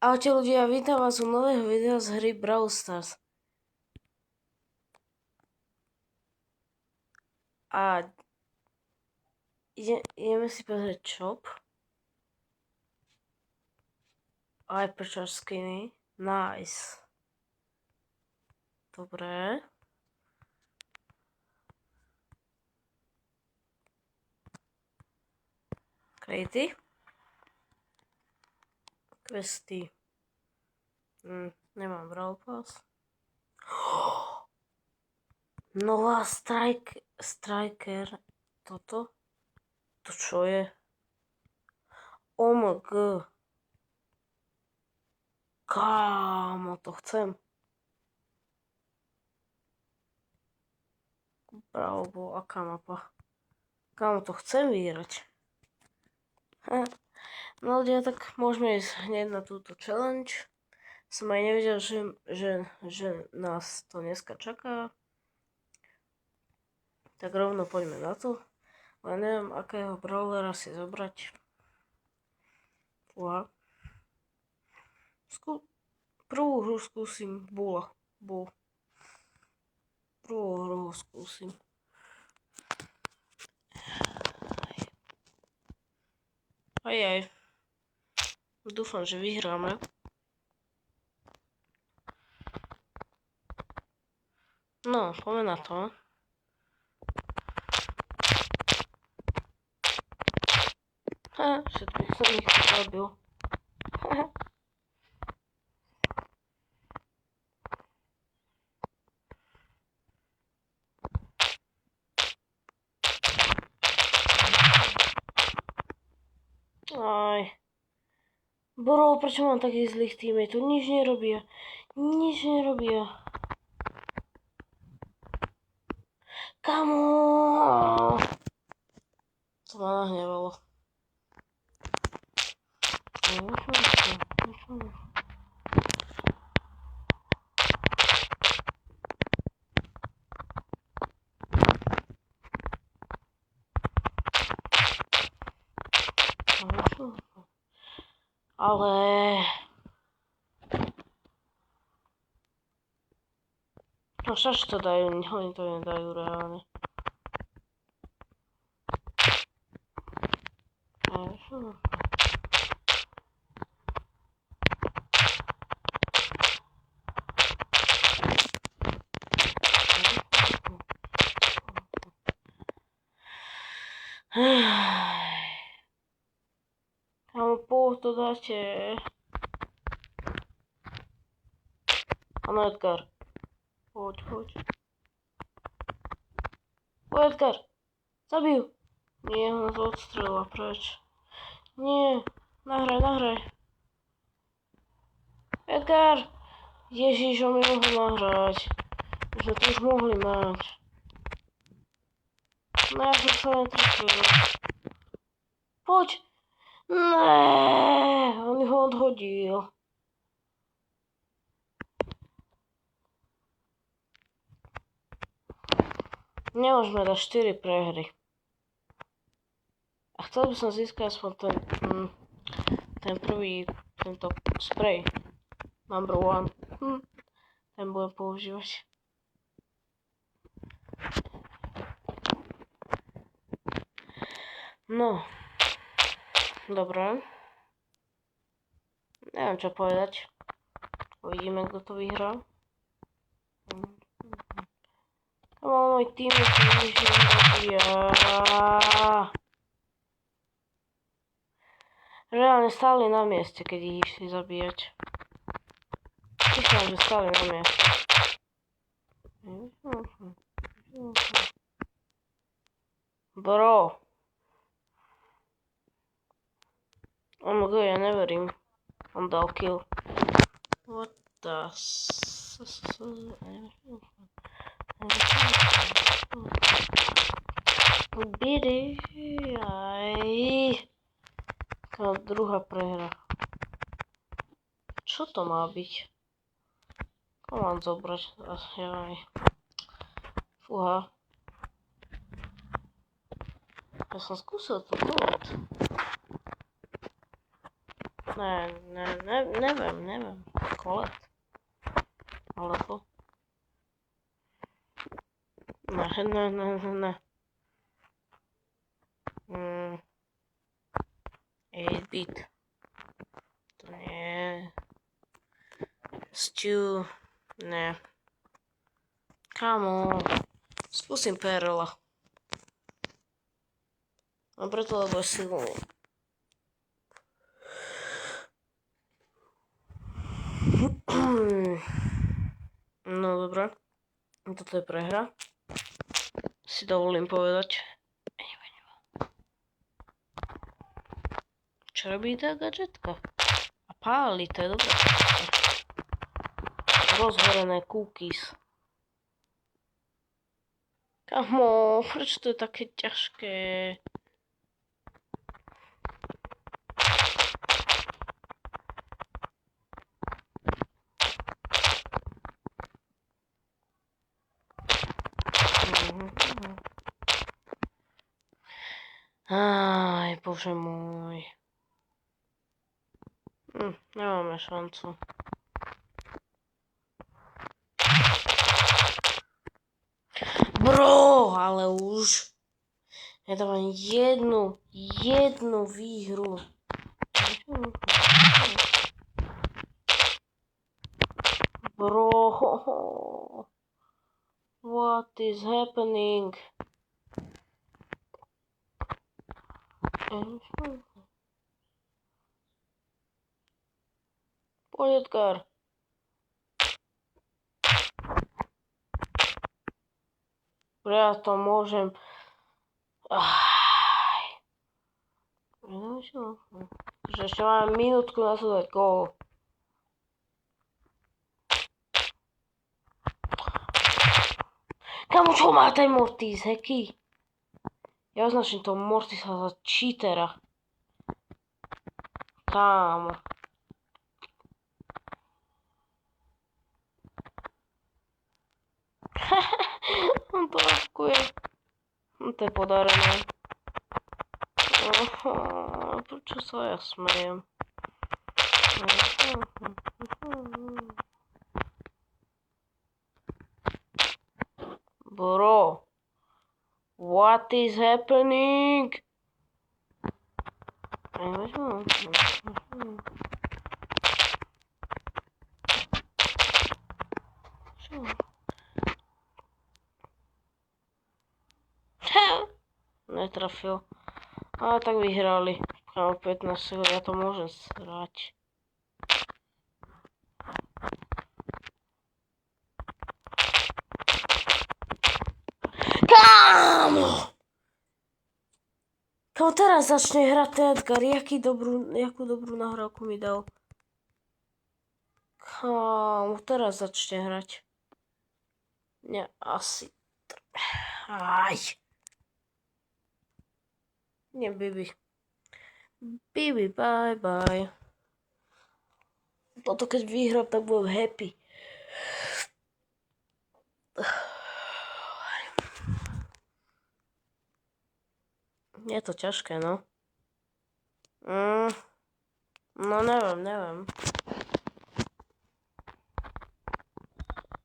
Ahojte ľudia, vítam vás u nového videa z hry Brawl Stars. A ideme si pozrieť shop. Hypercharge skiny. Nice. Dobre. Krejty. Questy. Nemám Brawl Pass. Nová Striker. Toto? To čo je? OMG. Kámo, to chcem. Bravo, aká mapa. Kámo, to chcem vyhrať. No ľudia, tak môžeme ísť hneď na túto challenge. Som aj nevedel, že nás to dneska čaká. Tak rovno poďme na to. Ale neviem, akého brawlera si zobrať. Fúha. Prvú hru skúsim Bull. Prvú hru skúsim. Aj. Dúfam, že vyhráme. No, poďme na to. Všetkých som ich zabil. Aj. Bro, prečo mám takých zlých teammateov? Nič nerobia. Kamo! To ma nahnevalo. Ale... No však to dajú, oni to nedajú reálne. Kámo, to dáte. Áno, Edgar. Poď. Edgar! Zabijú! Nie, on nás odstrelila preč. Nie, nahraj. Edgar! Ježiš, on mi mohol nahrať. My sme to už mohli mať. No ja som sa netrafil. Poď! Nee, on ho odhodil. Nemôžeme dať 4 prehry. A chcel by som získať aspoň ten prvý, tento sprej. Number 1. Ten budem používať. No. Dobre. Neviem čo povedať. Uvidíme, kto to vyhrá. Ale môj tým nič nerobia. Reálne stáli na mieste, keď ich išli zabíjať. Myslím, že stáli na mieste. Bro. OMG, ja neverím. On dal kill. What the... Biri, aj. Druhá prehra. Čo to má byť? Ko mám zobrať? Aj. Fúha. Ja som skúsil to kód. neviem. Kolet. Alebo... Ne. 8-bit. To nie. Stew. Ne. Kamo. Skúsim Perla. A preto, lebo je silný. No dobré. Toto je prehra. Si dovolím povedať. Čo robí tá gadžetka? A páli, to je dobré. Rozhorené cookies. Kamo, prečo to je také ťažké? Aj, bože môj. Nemáme šancu. Bro, ale už. Ja dávam jednu výhru. Bro, what is happening? Poď, Edgar. Ja to môžem. Takže ešte mám minútku na to dať gól. Kamu, čo má ten Mortis, heky? Ja označím toho Mortisa za cheatera. Kámo. On to lakuje. To je podarené. Prečo sa ja smejem? Bro. What is happening? Netrafil. Ale tak vyhrali. Kámo, 15 sekúnd, ja to môžem srať. Kámo! Kámo, teraz začne hrať ten Edgar. Jakú dobrú nahrávku mi dal. Kámo, teraz začne hrať. Nie, asi... Aj. Nie, Bibi. Bibi, bye bye. Potom keď vyhrám, tak budem happy. Je to ťažké, no. No neviem.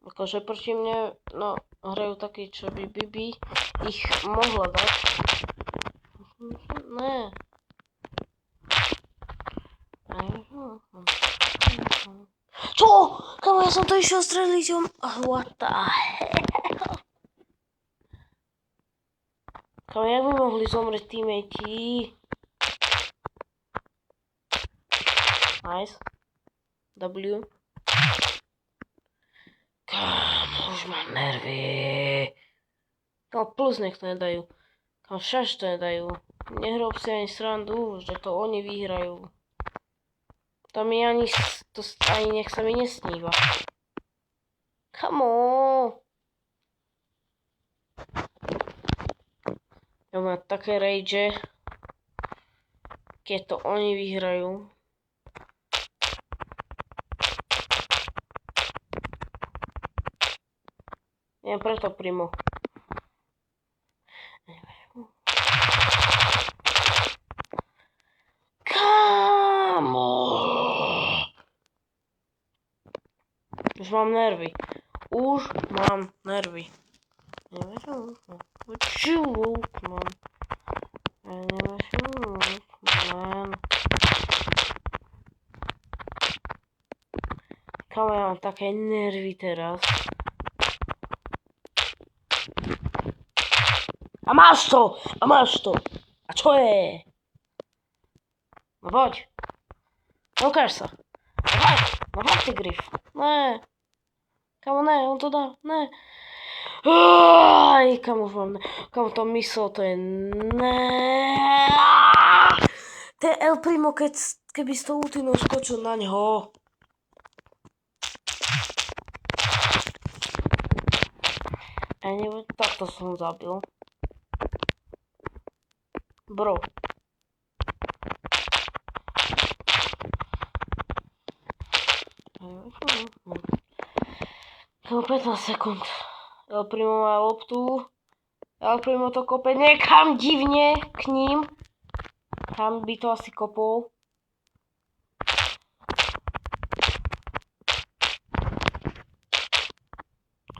Akože proti mne, no, hrajú takí, čo by Bibi ich mohla dať. Ne. Čo? Kamo, ja som to išiel streliť, what the hell? Kamo, jak by mohli zomrieť teammate? Nice. W. Kamo, už mám nervy. Kamo, plus nech to nedajú. Kamo, však to nedajú. Nehrob si ani srandu, že to oni vyhrajú. To mi ani nech sa mi nesníva. Kamo. Ja mám také rage, keď to oni vyhrajú. Ja preto primo. Kamo. Už mám nervy. Už mám nervy. What you want, man? Kamo, ja mám také nervy teraz. A máš to! A máš to! A čo je? No poď. Ukáž sa. No poď ty grif. Ne. Kamo, ne, on to dá. Ne. Aj, kamo, kamo to myslel, to je ne. To je El Primo, keby s tou ultinou skočil na ňo. A neviem, takto som zabil. Bro. Kamo 15 sekúnd. El Primo má loptu. El Primo to kope niekam divne k ním. Tam by to asi kopol.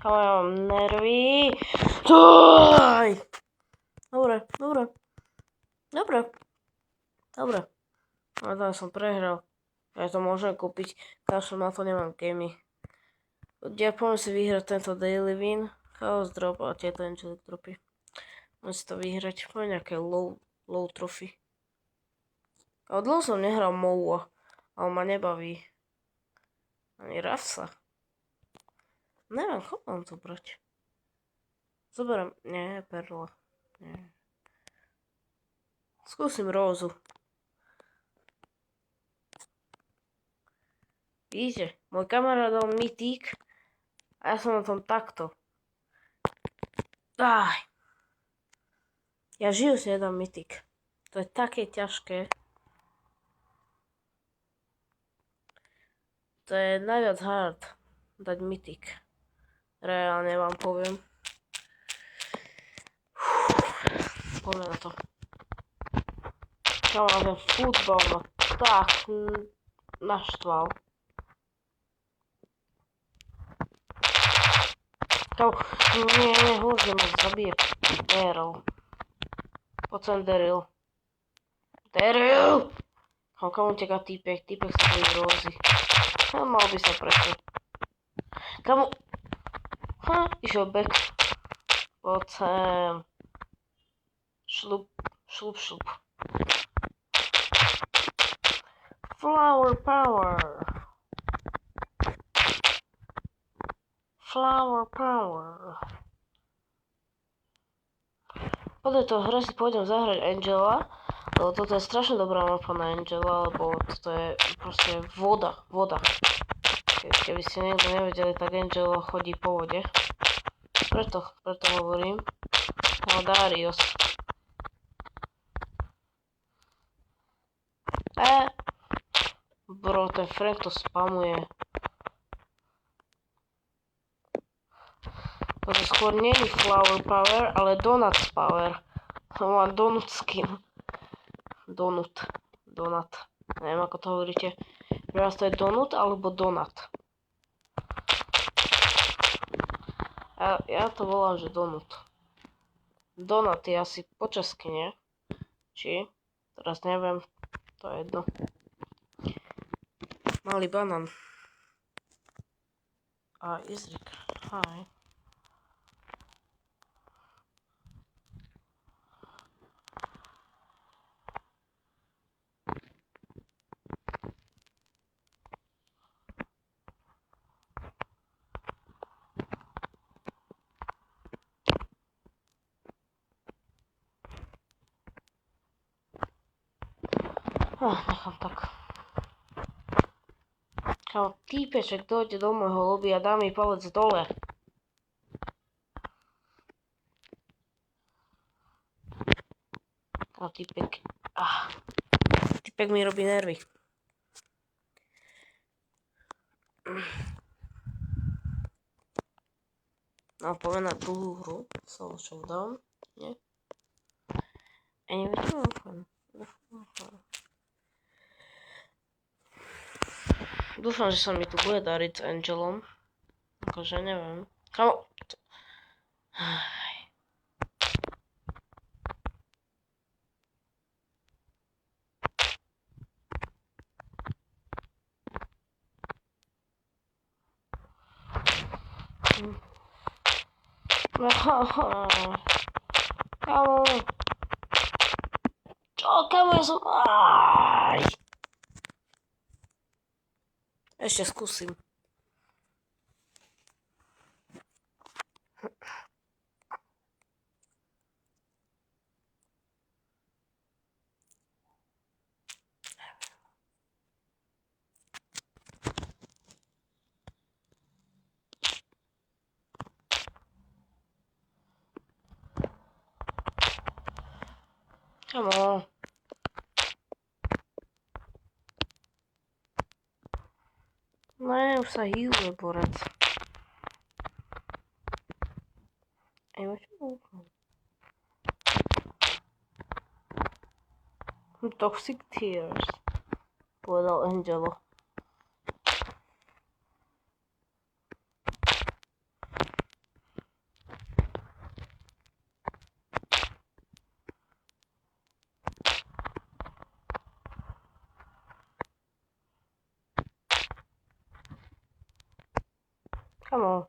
Kamo, ja mám nervy. Dobre. Ale tam som prehral. Ja to môžem kúpiť. Kašľom na to nemám gamey. Ja poviem si vyhrať tento daily win. Chaos drop a tieto angelic dropy. Môžem si to vyhrať. Poviem nejaké low trophy. A dlho som nehral MOUA. Ale ma nebaví. Ani Rafsa. Neviem, koho mám to brať. Zoberiem. Nie, perla. Nie. Skúsim Rózu. Vidíte, môj kamarát dal mytík a ja som na tom takto. Ja žiju si nedám mytík. To je také ťažké. To je najviac hard dať mytík. Reálne vám poviem. Poďme na to. Kámo, ten futbal ma tak naštval. Kámo, nie, hodne ma zabije Daryl. Poď sem Daryl. Daryl! Kámo, uteká týpek sa bojí Rózy. Mal by sa preto. Kámo, išiel back. Poď sem. Šlup. Flower power. Po tejto hre si pôjdem zahrať Angela, lebo toto je strašne dobrá mapa na Angela, lebo toto je proste voda. Keby ste niekto nevedeli, tak Angela chodí po vode. Preto hovorím. No Darius. Bro, ten Frank to spamuje. Toto skôr nie je flower power, ale donuts power. On má donut skin. Donut. Neviem, ako to hovoríte. Raz to je donut alebo donut. Ja to volám, že donut. Donut je asi po česky, nie? Či? Teraz neviem. To je jedno. Malý banán. A Izrik. Hi. Nechám tak. Kámo, týpeček dojde do môjho lobby a dá mi palec dole. Kámo, týpek. Týpek mi robí nervy. No, poďme na druhú hru. Solo showdown. Nie? Anyway, čo mám? Dúfam, že sa mi tu bude dariť s Angelom. akože neviem. Kamo... Kamo... Čo, kamo, ja som... Ešte skúsim. Kamo... Ne, už sa hýluje borec. Toxic Tears, povedal Angelo. Come on.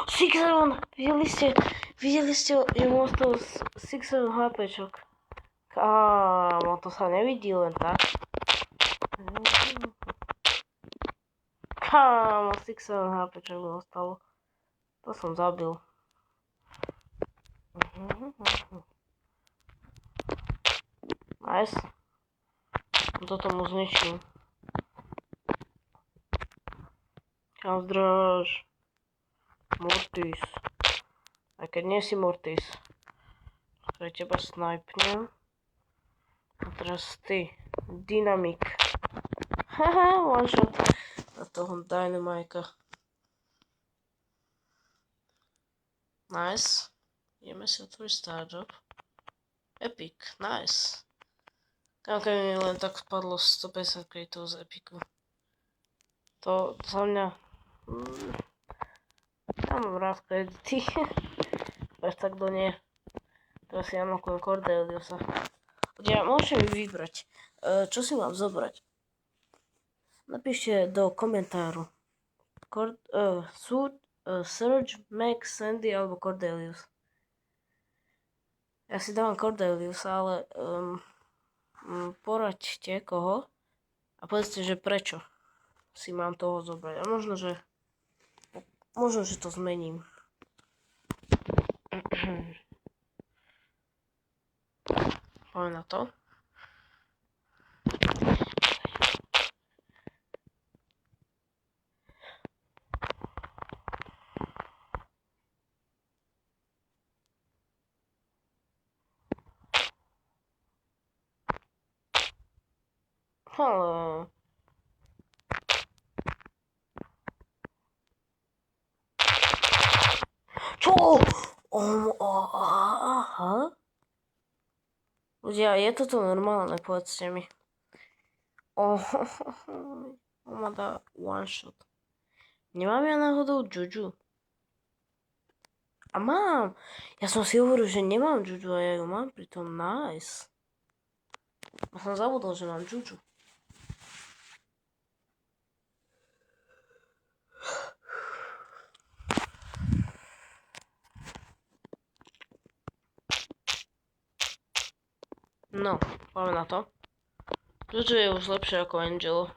Sixeron! Videli ste, že mu ostal 6 HPčok. Kámo, to sa nevidí len tak. Kámo, 6 HPčok mu ostalo. To som zabil. Nice. Toto mu zničím. Kam zdrž. Mortis. Aj keď nie si Mortis. Pre teba snajpnem. A teraz ty. Dynamik. Haha, one shot. Na toho Dynamika. Nice. Ideme si otvoriť Starjob. Epic. Nice. Kam keď mi len tak spadlo 150 kreditov z Epiku. To za mňa... Ja mám rád kredity. Až tak do nie. Teraz si unlockujem Cordeliusa. Ja môžem vybrať. Čo si mám zobrať? Napíšte do komentáru. Surge, Max, Sandy alebo Cordelius. Ja si dávam Cordeliusa, ale poraďte koho a povedzte, že prečo si mám toho zobrať. A možno, že to zmením. Poďme na to. Ale... Čo? Aha. Ľudia, je toto normálne? Povedzte mi. On ma dá one shot. Nemám ja náhodou Juju? A mám. Ja som si hovoril, že nemám Juju a ja ju mám, pritom nice. Ja som zabudol, že mám Juju. No, poďme na to. Juju je už lepšie ako Angelo.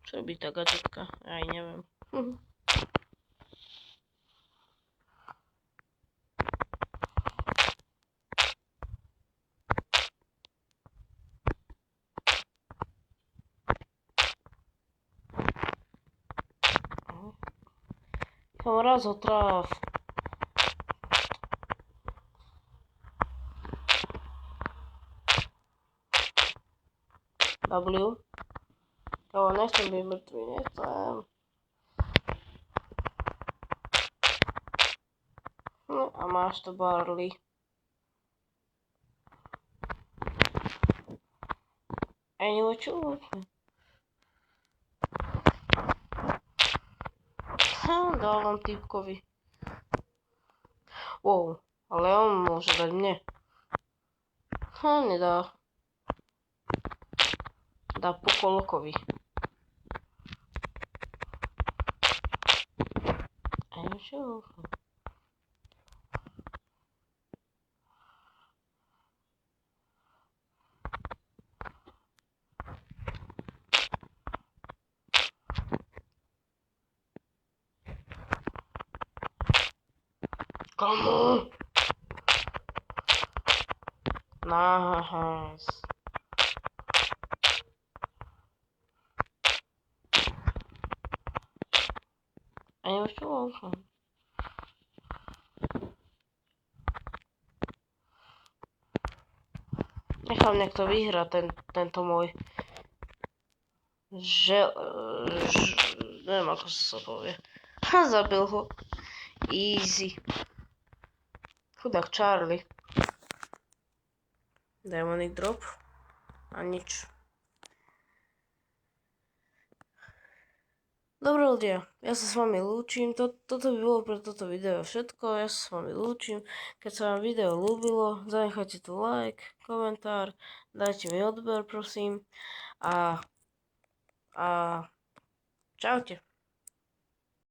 Čo by tá gadžetka? Aj neviem. Raz ho tráf. W. Jo, nechcem byť mŕtvý, nechcem. No a máš to Barley. Anyway, čo? Dávam typkovi. Wow, ale on môže dať mne. Nedá. Dá Pokolokovi. Čo? Komu? Nice. A ja už čo mám? Nechám, nech to vyhrá tento môj neviem ako sa povie. Zabil ho. Easy. Chudák Charlie. Demonic drop. A nič. Dobre ľudia, ja sa s vami lúčim. Toto by bolo pre toto video všetko. Ja sa s vami lúčim. Keď sa vám video ľúbilo, zanechajte tu like, komentár, dajte mi odber prosím. A čaute.